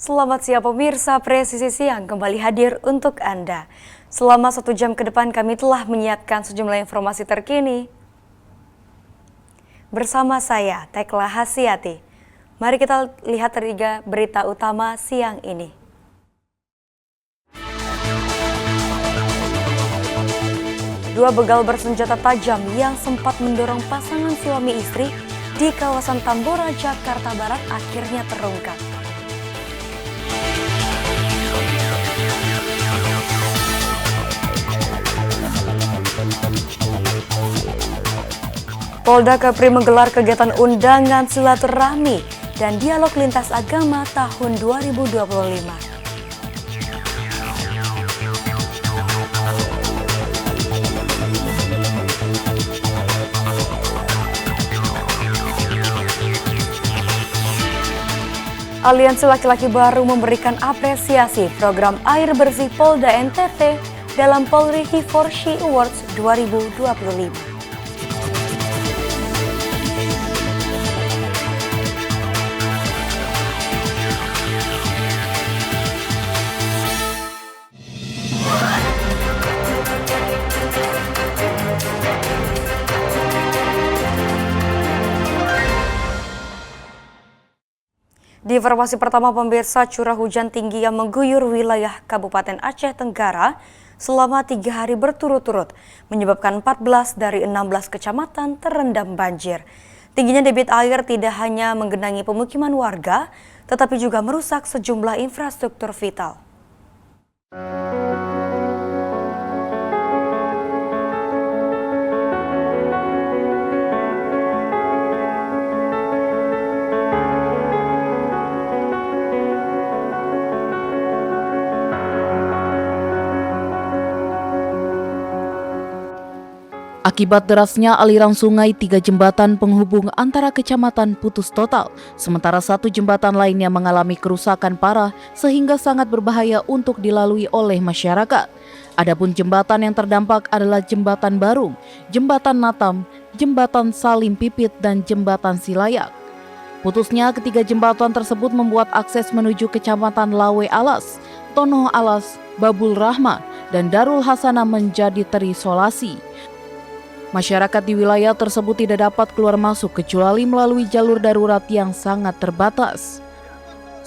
Selamat siang pemirsa, Presisi Siang kembali hadir untuk Anda. Selama 1 jam ke depan kami telah menyiapkan sejumlah informasi terkini. Bersama saya, Tekla Hasyati. Mari kita lihat 3 berita utama siang ini. Dua begal bersenjata tajam yang sempat mendorong pasangan suami istri di kawasan Tambora, Jakarta Barat akhirnya terungkap. Polda Kepri menggelar kegiatan undangan silaturahmi dan dialog lintas agama tahun 2025. Aliansi Laki-Laki Baru memberikan apresiasi program air bersih Polda NTT dalam Polri He4She Awards 2025. Di informasi pertama pemirsa, curah hujan tinggi yang mengguyur wilayah Kabupaten Aceh Tenggara selama 3 hari berturut-turut menyebabkan 14 dari 16 kecamatan terendam banjir. Tingginya debit air tidak hanya menggenangi pemukiman warga, tetapi juga merusak sejumlah infrastruktur vital. Akibat derasnya aliran sungai, 3 jembatan penghubung antara kecamatan putus total, sementara 1 jembatan lainnya mengalami kerusakan parah sehingga sangat berbahaya untuk dilalui oleh masyarakat. Adapun jembatan yang terdampak adalah Jembatan Barung, Jembatan Natam, Jembatan Salim Pipit, dan Jembatan Silayak. Putusnya ketiga jembatan tersebut membuat akses menuju kecamatan Lawe Alas, Tonoh Alas, Babul Rahma, dan Darul Hasanah menjadi terisolasi. Masyarakat di wilayah tersebut tidak dapat keluar masuk kecuali melalui jalur darurat yang sangat terbatas.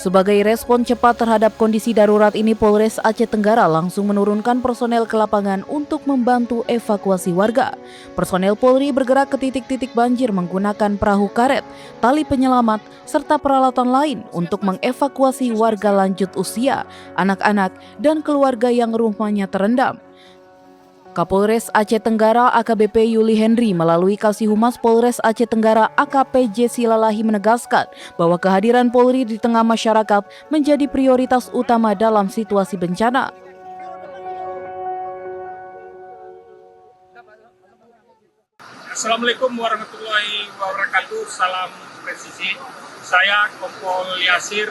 Sebagai respon cepat terhadap kondisi darurat ini, Polres Aceh Tenggara langsung menurunkan personel ke lapangan untuk membantu evakuasi warga. Personel Polri bergerak ke titik-titik banjir menggunakan perahu karet, tali penyelamat, serta peralatan lain untuk mengevakuasi warga lanjut usia, anak-anak, dan keluarga yang rumahnya terendam. Kapolres Aceh Tenggara AKBP Yuli Henry melalui Kasih Humas Polres Aceh Tenggara AKP Jesi Lalahi menegaskan bahwa kehadiran Polri di tengah masyarakat menjadi prioritas utama dalam situasi bencana. Assalamualaikum warahmatullahi wabarakatuh, salam presisi. Saya Kompol Yasir,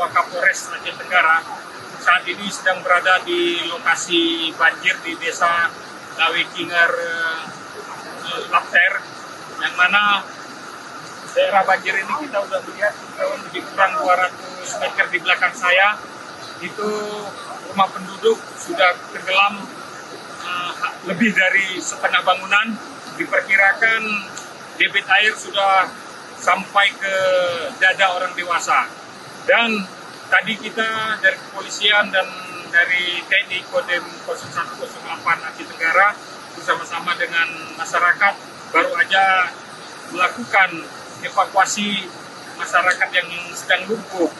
Wakapolres Aceh Tenggara. Saat ini sedang berada di lokasi banjir di desa Lawe Kinger Lapter, yang mana daerah banjir ini kita sudah melihat lebih kurang 200 meter di belakang saya. Itu rumah penduduk sudah tenggelam lebih dari setengah bangunan. Diperkirakan debit air sudah sampai ke dada orang dewasa. Dan tadi kita dari kepolisian dan dari TNI Kodim 0108 Aceh Tenggara bersama-sama dengan masyarakat baru aja melakukan evakuasi masyarakat yang sedang lumpuh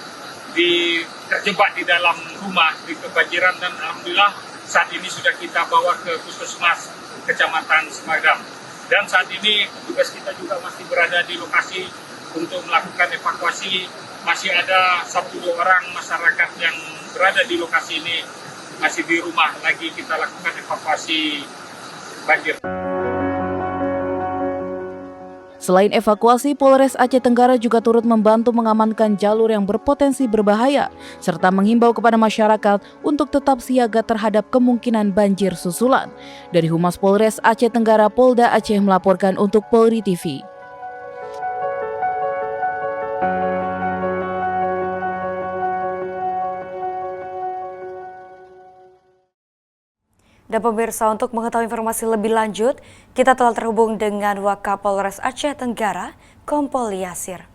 terjebak di dalam rumah di kebanjiran, dan alhamdulillah saat ini sudah kita bawa ke Puskesmas Kecamatan Semagam. Dan saat ini petugas kita juga masih berada di lokasi untuk melakukan evakuasi. Masih ada 1-2 orang masyarakat yang berada di lokasi ini masih di rumah, lagi kita lakukan evakuasi banjir. Selain evakuasi, Polres Aceh Tenggara juga turut membantu mengamankan jalur yang berpotensi berbahaya, serta menghimbau kepada masyarakat untuk tetap siaga terhadap kemungkinan banjir susulan. Dari Humas Polres Aceh Tenggara, Polda Aceh melaporkan untuk Polri TV. Dan pemirsa, untuk mengetahui informasi lebih lanjut, kita telah terhubung dengan Wakapolres Aceh Tenggara, Kompol Yasir.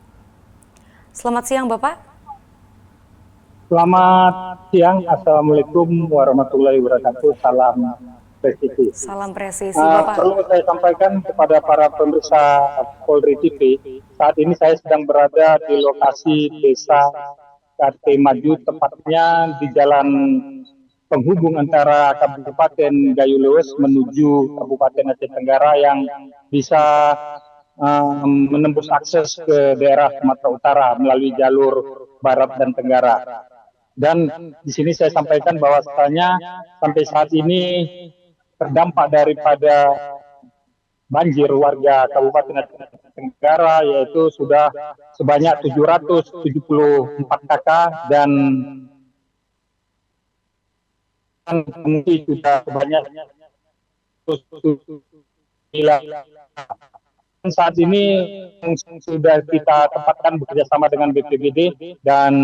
Selamat siang, Bapak. Selamat siang, Assalamualaikum warahmatullahi wabarakatuh. Salam presisi. Salam presisi, Bapak. Perlu saya sampaikan kepada para pemirsa Polri TV, saat ini saya sedang berada di lokasi desa KT Maju, tepatnya di jalan penghubung antara Kabupaten Gayo Lues menuju Kabupaten Aceh Tenggara yang bisa menembus akses ke daerah Sumatera Utara melalui jalur barat dan tenggara. Dan di sini saya sampaikan bahwasanya sampai saat ini terdampak daripada banjir warga Kabupaten Aceh Tenggara yaitu sudah sebanyak 774 kakak dan pengungsi sudah sebanyak 9. Saat ini sudah kita tempatkan bekerjasama dengan BPBD dan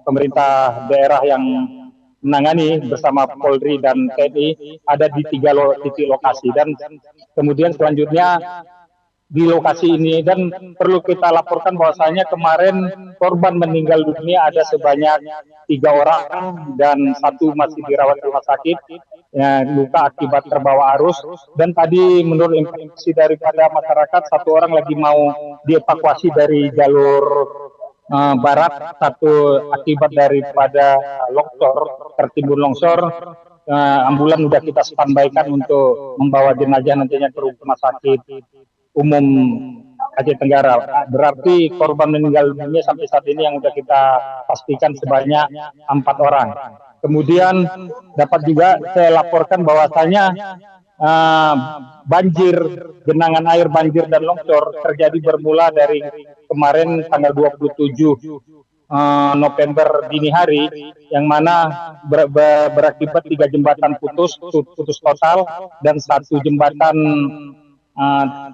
pemerintah daerah yang menangani bersama Polri dan TNI ada di 3 titik lokasi, dan kemudian selanjutnya di lokasi ini, dan perlu kita laporkan bahwasanya kemarin korban meninggal dunia ada sebanyak 3 orang dan 1 masih dirawat di rumah sakit ya, luka akibat terbawa arus. Dan tadi menurut informasi daripada masyarakat 1 orang lagi mau dievakuasi dari jalur barat, 1 akibat daripada longsor, tertimbun longsor. Ambulan sudah kita standby-kan untuk membawa jenazah nantinya ke rumah sakit umum Aceh Tenggara. Berarti korban meninggal dunia sampai saat ini yang sudah kita pastikan sebanyak 4 orang. Kemudian dapat juga saya laporkan bahwasanya banjir, genangan air banjir dan longsor terjadi bermula dari kemarin tanggal 27 November dini hari, yang mana berakibat 3 jembatan putus total dan 1 jembatan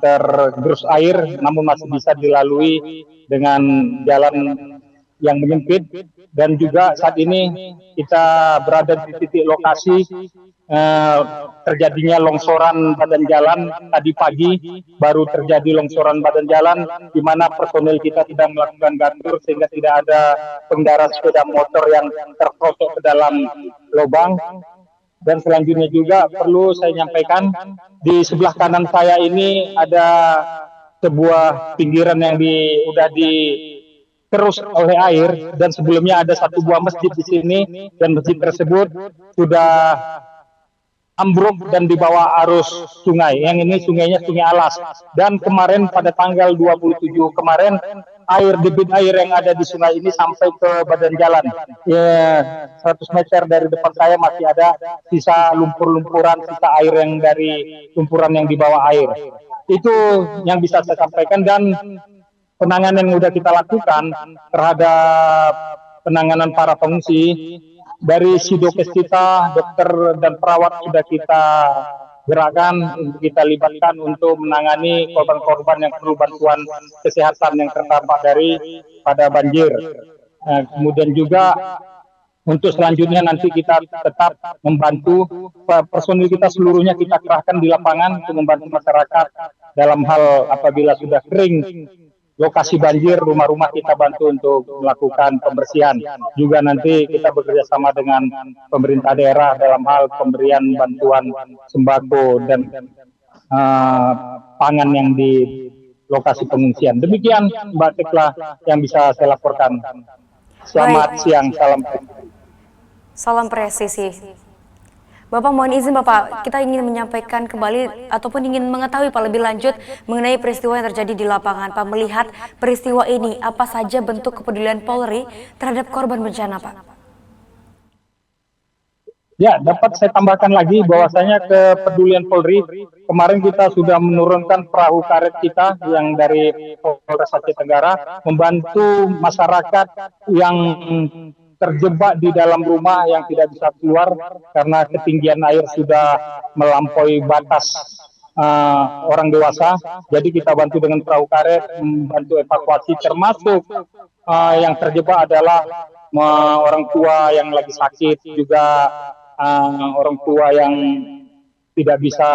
tergerus air, namun masih bisa dilalui dengan jalan yang menyempit. Dan juga saat ini kita berada di titik lokasi terjadinya longsoran badan jalan. Tadi pagi baru terjadi longsoran badan jalan, di mana personil kita sedang melakukan gantur sehingga tidak ada pengendara sepeda motor yang terprosok ke dalam lubang. Dan selanjutnya juga perlu saya nyampaikan, di sebelah kanan saya ini ada sebuah pinggiran yang sudah diterus oleh air, dan sebelumnya ada 1 buah masjid di sini, dan masjid tersebut sudah ambruk dan dibawa arus sungai. Yang ini sungainya Sungai Alas. Dan kemarin pada tanggal 27 kemarin, debit air yang ada di sungai ini sampai ke badan jalan. Ya, 100 meter dari depan saya masih ada sisa lumpur-lumpuran, sisa air yang dari lumpuran yang dibawa air. Itu yang bisa saya sampaikan, dan penanganan yang sudah kita lakukan terhadap penanganan para pengungsi. Dari sidokes kita, dokter dan perawat sudah kita gerakan, kita libatkan untuk menangani korban-korban yang perlu bantuan kesehatan yang terdampak pada banjir. Kemudian juga untuk selanjutnya nanti kita tetap membantu personil kita seluruhnya, kita kerahkan di lapangan untuk membantu masyarakat dalam hal apabila sudah kering lokasi banjir, rumah-rumah kita bantu untuk melakukan pembersihan. Juga nanti kita bekerja sama dengan pemerintah daerah dalam hal pemberian bantuan sembako dan pangan yang di lokasi pengungsian. Demikian Mbak Tekla yang bisa saya laporkan. Selamat siang, salam presisi. Bapak, mohon izin Bapak, kita ingin menyampaikan kembali ataupun ingin mengetahui Pak lebih lanjut mengenai peristiwa yang terjadi di lapangan. Pak, melihat peristiwa ini, apa saja bentuk kepedulian Polri terhadap korban bencana, Pak? Ya, dapat saya tambahkan lagi bahwasanya kepedulian Polri, kemarin kita sudah menurunkan perahu karet kita yang dari Polres Aceh Tenggara membantu masyarakat yang terjebak di dalam rumah yang tidak bisa keluar karena ketinggian air sudah melampaui batas orang dewasa. Jadi kita bantu dengan perahu karet, membantu evakuasi, termasuk yang terjebak adalah orang tua yang lagi sakit, juga orang tua yang tidak bisa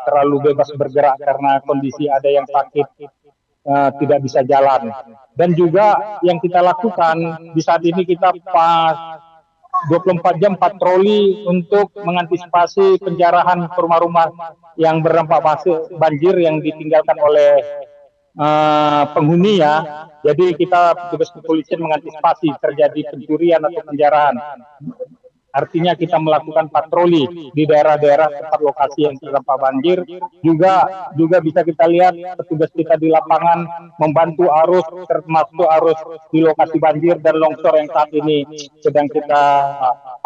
terlalu bebas bergerak karena kondisi ada yang sakit, tidak bisa jalan. Dan juga yang kita lakukan di saat ini, kita pas 24 jam patroli untuk mengantisipasi penjarahan rumah-rumah yang berdampak banjir yang ditinggalkan oleh penghuni ya. Jadi kita petugas kepolisian mengantisipasi terjadi pencurian atau penjarahan. Artinya kita melakukan patroli di daerah-daerah tempat lokasi yang terdampak banjir. Juga bisa kita lihat petugas kita di lapangan membantu arus, termasuk arus di lokasi banjir dan longsor yang saat ini sedang kita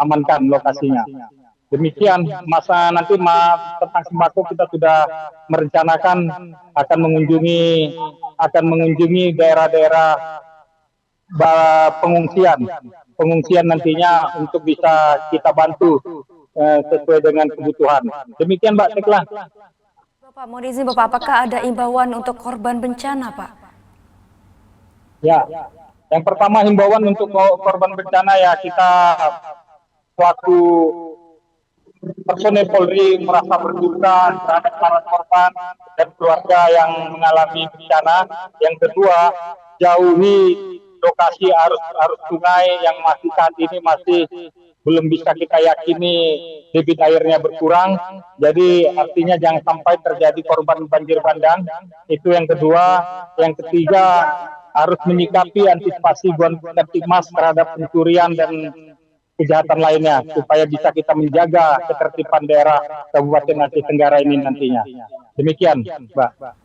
amankan lokasinya. Demikian, masa nanti tentang sembako kita sudah merencanakan akan mengunjungi daerah-daerah pengungsian nantinya untuk bisa kita bantu sesuai dengan kebutuhan. Demikian Mbak Tekla. Bapak, mohon izin Bapak, apakah ada imbauan untuk korban bencana Pak? Ya, yang pertama himbauan untuk korban bencana ya, kita selaku personel Polri merasa berduka terhadap para korban dan keluarga yang mengalami bencana. Yang kedua, jauhi lokasi arus sungai yang masih saat ini masih belum bisa kita yakini debit airnya berkurang. Jadi artinya jangan sampai terjadi korban banjir bandang. Itu yang kedua. Yang ketiga, harus menyikapi antisipasi Kamtibmas terhadap pencurian dan kejahatan lainnya supaya bisa kita menjaga ketertiban daerah Kabupaten Aceh Tenggara ini nantinya. Demikian, Mbak.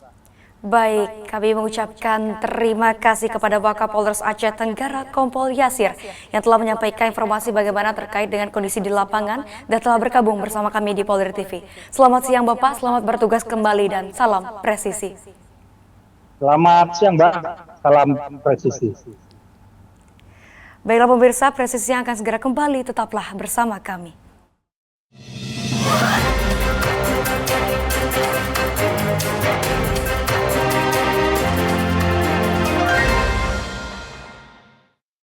Baik, kami mengucapkan terima kasih kepada Wakapolres Aceh Tenggara Kompol Yasir yang telah menyampaikan informasi bagaimana terkait dengan kondisi di lapangan dan telah bergabung bersama kami di Polri TV. Selamat siang Bapak, selamat bertugas kembali dan salam presisi. Selamat siang Mbak, salam presisi. Baiklah pemirsa, presisi yang akan segera kembali, tetaplah bersama kami.